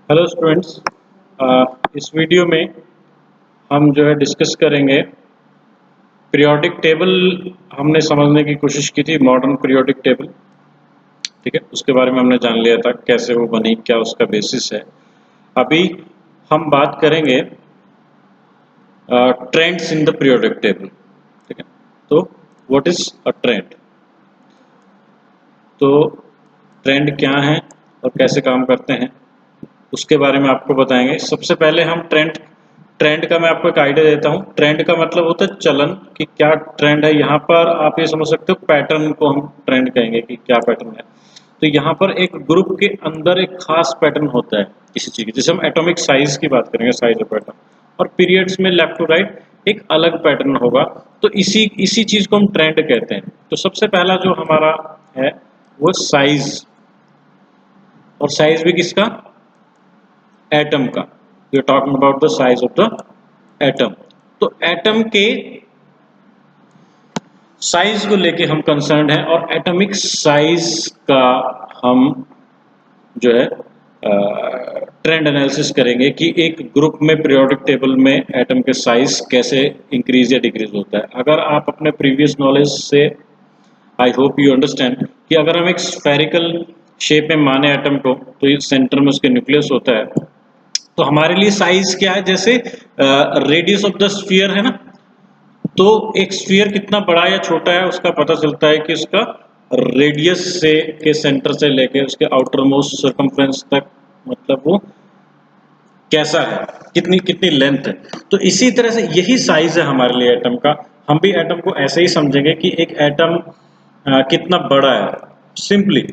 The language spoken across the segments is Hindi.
Hello students. इस वीडियो में हम जो है डिस्कस करेंगे पीरियोडिक टेबल। हमने समझने की कोशिश की थी मॉडर्न पीरियोडिक टेबल, ठीक है। उसके बारे में हमने जान लिया था कैसे वो बनी, क्या उसका बेसिस है। अभी हम बात करेंगे trends in the periodic table, ठीक है। तो व्हाट इज अ ट्रेंड? तो ट्रेंड क्या है और कैसे काम करते हैं उसके बारे में आपको बताएंगे। सबसे पहले हम ट्रेंड ट्रेंड का मैं आपको एक आइडिया देता हूँ। ट्रेंड का मतलब होता है चलन, कि क्या ट्रेंड है। यहाँ पर आप ये समझ सकते हो पैटर्न को हम ट्रेंड कहेंगे कि क्या पैटर्न है। तो यहाँ पर एक ग्रुप के अंदर एक खास पैटर्न होता है किसी चीज़ की, जैसे हम एटॉमिक साइज की बात करेंगे, साइज ऑफ पैटर्न, और पीरियड्स में लेफ्ट टू राइट एक अलग पैटर्न होगा। तो इसी इसी चीज़ को हम ट्रेंड कहते हैं। तो सबसे पहला जो हमारा है वो साइज, और साइज भी किसका? एटम का। We are talking about the size of the atom. तो एटम के साइज को लेके हम कंसर्न हैं, और एटॉमिक साइज का हम जो है ट्रेंड एनालिसिस करेंगे कि एक ग्रुप में पीरियोडिक टेबल में एटम के साइज कैसे इंक्रीज या डिक्रीज होता है। अगर आप अपने प्रीवियस नॉलेज से, आई होप यू अंडरस्टैंड, कि अगर हम एक स्फेरिकल शेप में माने एटम को, तो ये सेंटर में उसके न्यूक्लियस होता है। तो हमारे लिए साइज क्या है? जैसे रेडियस ऑफ द स्फीयर है ना, तो एक स्फीयर कितना बड़ा या छोटा है उसका पता चलता है कि उसका रेडियस से के सेंटर से लेके उसके आउटर मोस्ट सर्कमफ्रेंस तक, मतलब वो कैसा है, कितनी कितनी लेंथ है। तो इसी तरह से यही साइज है हमारे लिए एटम का। हम भी एटम को ऐसे ही समझेंगे कि एक एटम कितना बड़ा है, सिंपली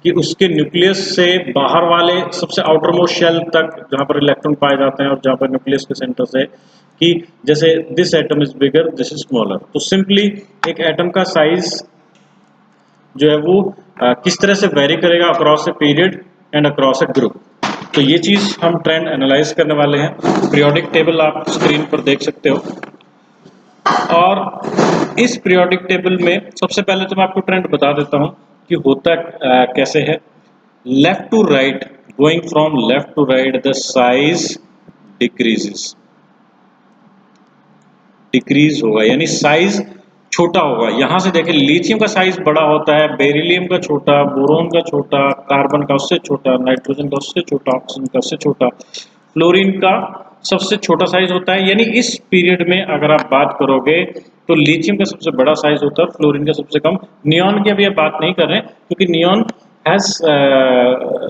कि उसके न्यूक्लियस से बाहर वाले सबसे आउटर मोस्ट शेल तक जहां पर इलेक्ट्रॉन पाए जाते हैं, और जहां पर न्यूक्लियस के सेंटर से, कि जैसे this atom is bigger, this is smaller. तो सिंपली एक एटम का साइज जो है वो किस तरह से वेरी करेगा across a period and across a group. तो ये चीज हम ट्रेंड एनालाइज करने वाले हैं। पीरियोडिक टेबल आप स्क्रीन पर देख सकते हो, और इस पीरियोडिक टेबल में सबसे पहले तो मैं आपको ट्रेंड बता देता हूं कि होता कैसे है। Left to right, going from left to right, the size decreases, decrease होगा, यानी साइज छोटा होगा। यहां से देखें, लिथियम का साइज बड़ा होता है, बेरिलियम का छोटा, बोरोन का छोटा, कार्बन का उससे छोटा, नाइट्रोजन का उससे छोटा, ऑक्सीजन का उससे छोटा, फ्लोरीन का सबसे छोटा साइज होता है। यानी इस पीरियड में अगर आप बात करोगे तो लिथियम का सबसे बड़ा साइज होता है, फ्लोरीन का सबसे कम। नियॉन की अभी आप बात नहीं कर रहे हैं, क्योंकि नियॉन हैज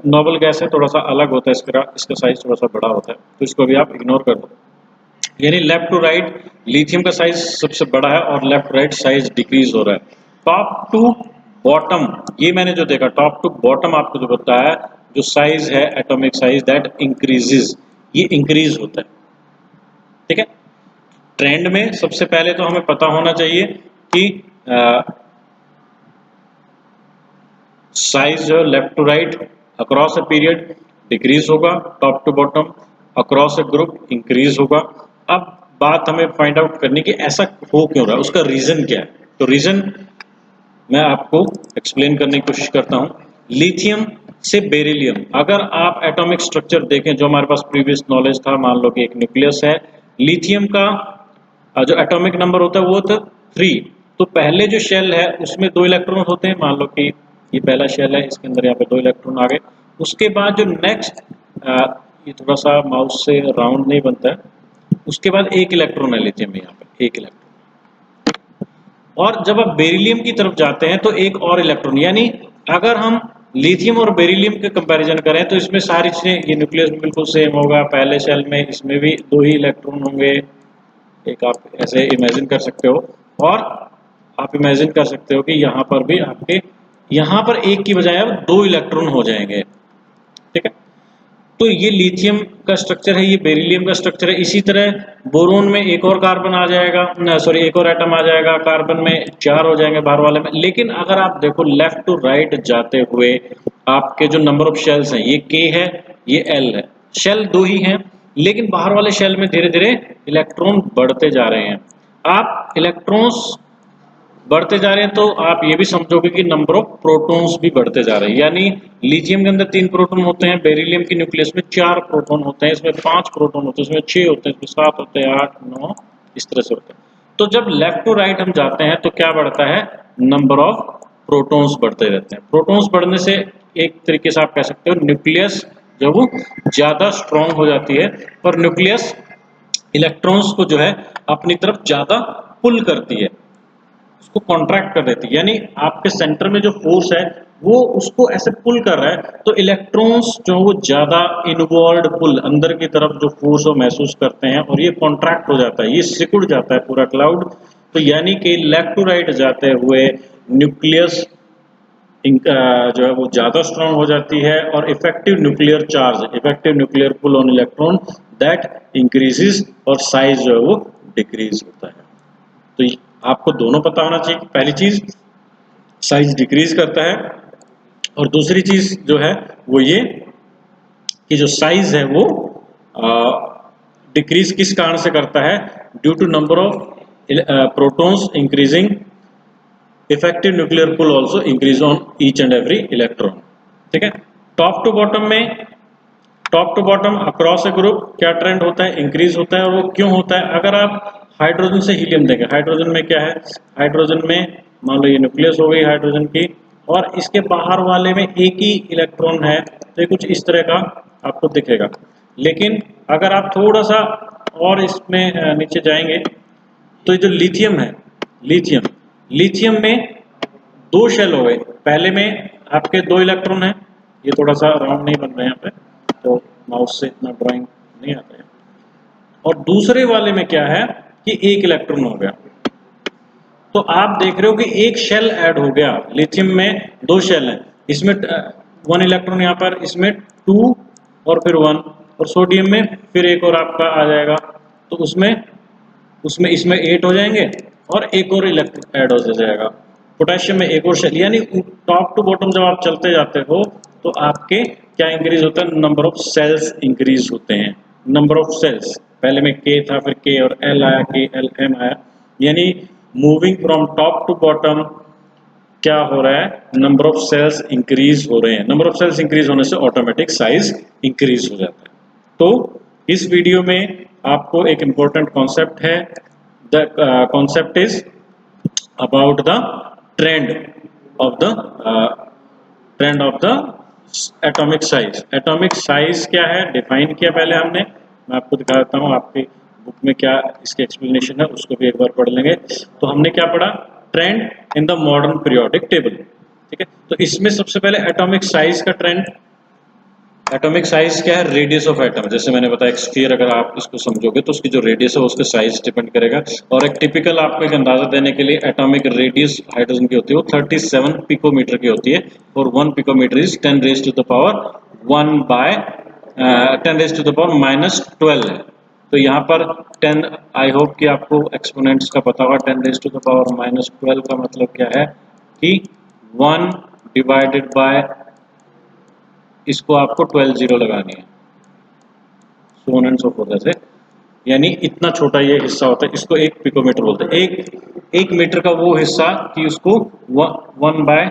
नोबल गैस है, थोड़ा सा अलग होता है, इसका साइज थोड़ा सा बड़ा होता है, तो इसको भी आप इग्नोर कर दो। यानी लेफ्ट टू राइट लिथियम का साइज सबसे बड़ा है, और लेफ्ट राइट साइज डिक्रीज हो रहा है। टॉप टू बॉटम, ये मैंने जो देखा, टॉप टू बॉटम आपको जो बताया, जो साइज है एटॉमिक साइज दैट इंक्रीजेस, ये इंक्रीज होता है, ठीक है। ट्रेंड में सबसे पहले तो हमें पता होना चाहिए कि साइज जो left to right across a period decrease होगा, top to bottom across a group increase होगा। अब बात हमें फाइंड आउट करनी कि ऐसा हो क्यों रहा है, उसका रीजन क्या है। तो रीजन मैं आपको एक्सप्लेन करने की कोशिश करता हूं। लिथियम से बेरिलियम, अगर आप एटॉमिक स्ट्रक्चर देखें जो हमारे पास प्रीवियस नॉलेज था, मान लो कि एक न्यूक्लियस है, लिथियम का जो एटॉमिक नंबर होता है वो था 3। तो पहले जो शेल है उसमें 2 इलेक्ट्रॉन होते हैं, मान लो कि ये पहला शेल है, इसके अंदर यहाँ पे 2 इलेक्ट्रॉन आ गए। उसके बाद जो नेक्स्ट, ये थोड़ा सा माउस से राउंड नहीं बनता है, उसके बाद 1 इलेक्ट्रॉन है लिथियम में, यहाँ पे 1 इलेक्ट्रॉन। और जब आप बेरिलियम की तरफ जाते हैं तो एक और इलेक्ट्रॉन, यानी अगर हम लिथियम और बेरिलियम के कंपैरिजन करें तो इसमें सारी चीजें, ये न्यूक्लियस बिल्कुल सेम होगा, पहले शेल में इसमें भी 2 ही इलेक्ट्रॉन होंगे, एक आप ऐसे इमेजिन कर सकते हो। और आप इमेजिन कर सकते हो कि यहाँ पर भी आपके, यहाँ पर 1 की बजाय अब 2 इलेक्ट्रॉन हो जाएंगे, ठीक है। तो ये लिथियम का स्ट्रक्चर है, ये बेरिलियम का स्ट्रक्चर है। इसी तरह बोरोन में एक और कार्बन आ जाएगा, सॉरी एक और एटम आ जाएगा, कार्बन में 4 हो जाएंगे बाहर वाले में। लेकिन अगर आप देखो लेफ्ट टू राइट जाते हुए, आपके जो नंबर ऑफ शेल्स हैं, ये K है, ये L है, शेल 2 ही हैं, लेकिन बाहर वाले शेल में धीरे धीरे इलेक्ट्रॉन बढ़ते जा रहे हैं। आप इलेक्ट्रॉन्स बढ़ते जा रहे हैं तो आप ये भी समझोगे कि नंबर ऑफ प्रोटॉन्स भी बढ़ते जा रहे हैं। यानी लिथियम के अंदर 3 प्रोटॉन होते हैं, बेरिलियम की न्यूक्लियस में 4 प्रोटॉन होते हैं, इसमें 5 प्रोटॉन होते हैं, इसमें 6 होते हैं, इसमें 7 होते हैं, 8 9 इस तरह से होते हैं। तो जब लेफ्ट टू राइट हम जाते हैं तो क्या बढ़ता है, नंबर ऑफ प्रोटॉन्स बढ़ते रहते हैं। प्रोटॉन्स बढ़ने से एक तरीके से आप कह सकते हो न्यूक्लियस जो वो ज्यादा स्ट्रांग हो जाती है, और न्यूक्लियस इलेक्ट्रॉन्स को जो है अपनी तरफ ज्यादा पुल करती है, उसको कॉन्ट्रैक्ट कर देती है। यानी आपके सेंटर में जो फोर्स है वो उसको ऐसे पुल कर रहा है, तो इलेक्ट्रॉन्स जो वो ज्यादा इनवर्ड पुल अंदर की तरफ जो फोर्स वो महसूस करते हैं, और ये कॉन्ट्रैक्ट हो जाता है, ये सिकुड़ जाता है पूरा क्लाउड। तो यानी कि लेफ्ट टू राइट जाते हुए न्यूक्लियस जो है वो ज्यादा स्ट्रांग हो जाती है, और effective nuclear charge, effective nuclear pull on electron that increases, और साइज जो है वो डिक्रीज होता है। तो आपको दोनों पता होना चाहिए कि पहली चीज साइज डिक्रीज करता है, और दूसरी चीज जो है वो ये कि जो साइज है वो डिक्रीज किस कारण से करता है, due to number of protons increasing, effective nuclear pull also increase on each and every electron. ठीक है, टॉप टू बॉटम में, top to bottom across a group क्या ट्रेंड होता है, इंक्रीज होता है। और वो क्यों होता है, अगर आप हाइड्रोजन से हीलियम देखें, हाइड्रोजन में क्या है, हाइड्रोजन में मान लो ये न्यूक्लियस हो गई हाइड्रोजन की, और इसके बाहर वाले में एक ही इलेक्ट्रॉन है, तो ये कुछ इस तरह का आपको दिखेगा। लेकिन अगर आप थोड़ा सा और इसमें नीचे जाएंगे तो ये जो लिथियम है, लिथियम लिथियम में 2 शेल हो गए, पहले में आपके 2 इलेक्ट्रॉन है, ये थोड़ा सा राउंड नहीं बन रहा है यहाँ पे, तो माउस से इतना ड्राइंग नहीं आता है। और दूसरे वाले में क्या है कि 1 इलेक्ट्रॉन हो गया, तो आप देख रहे हो कि एक शेल ऐड हो गया। लिथियम में 2 शेल हैं, इसमें 1 इलेक्ट्रॉन यहाँ पर, इसमें 2 और फिर 1, और सोडियम में फिर एक और आपका आ जाएगा, तो उसमें उसमें इसमें 8 हो जाएंगे, और एक और इलेक्ट्रॉन ऐड हो जाएगा। पोटेशियम में एक और शेल, यानी टॉप टू बॉटम जब आप चलते जाते हो तो आपके क्या इंक्रीज होता है, नंबर ऑफ सेल्स इंक्रीज होते हैं। नंबर ऑफ सेल्स, पहले में के था, फिर के और एल आया, के एल एम आया, यानी moving from top to bottom क्या हो रहा है, नंबर ऑफ सेल्स इंक्रीज हो रहे हैं। नंबर ऑफ सेल्स इंक्रीज होने से ऑटोमेटिक साइज इंक्रीज हो जाता है। तो इस वीडियो में आपको एक इंपॉर्टेंट कॉन्सेप्ट है, the concept is about the trend of the trend of the atomic size. Atomic size क्या है डिफाइन किया पहले हमने, मैं आपको दिखा देता हूँ, आपकी बुक में क्या इसके एक्सप्लेनेशन है उसको भी एक बार पढ़ लेंगे। तो हमने क्या पढ़ा, trend in the modern periodic table. ठीक है, तो इसमें सबसे पहले एटॉमिक साइज का ट्रेंड। एटॉमिक साइज क्या है, रेडियस ऑफ एटम। जैसे मैंने बताया एक स्फीयर अगर आप इसको समझोगे तो उसकी जो रेडियस है उसके साइज डिपेंड करेगा। और एक टिपिकल आपको एक अंदाजा देने के लिए, एटॉमिक रेडियस हाइड्रोजन की होती है वो 37 पिकोमीटर की होती है, और 1 picometre is 10 raise to the power 1 by 10 raise to the power -12 है। तो यहाँ पर 10, आई होप कि आपको एक्सपोनेंट्स का पता होगा। 10 रेज टू द पावर -12 का मतलब क्या है कि 1 डिवाइडेड बाय, इसको आपको 12 जीरो लगानी है, so on and so fourth ऐसे, यानी इतना छोटा ये हिस्सा होता है, इसको 1 पिकोमीटर बोलते हैं। एक मीटर का वो हिस्सा कि उसको 1 बाय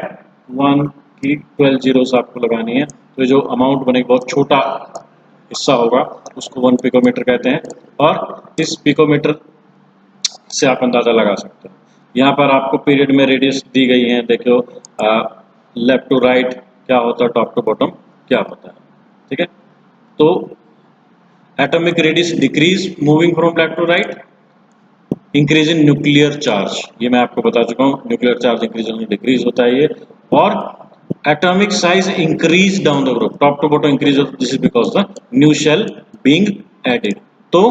1 की 12 जीरोस आपको लगानी है। तो जो अमाउंट बनेगा बहुत छोटा हिस्सा होगा उसको 1 पिकोमीटर कहते हैं, और इस पिकोमीटर से आप अंदाजा लगा सकते हो। यहाँ पर आपको पीरियड में रेडियस दी गई है, देखो लेफ्ट टू राइट क्या होता है, टॉप टू बॉटम क्या होता है। ठीक है, तो atomic radius decrease moving from left to right, increase in nuclear charge, ये मैं आपको बता चुका हूँ, न्यूक्लियर चार्ज इंक्रीज होने डिक्रीज होता है ये। और atomic size increase down the group, top to bottom increase, this is because the new shell being added. तो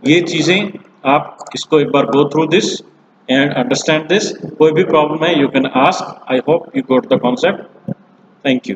ये चीजें आप इसको एक बार go through this and understand this. कोई भी प्रॉब्लम है you can ask, I hope you got the concept. Thank you.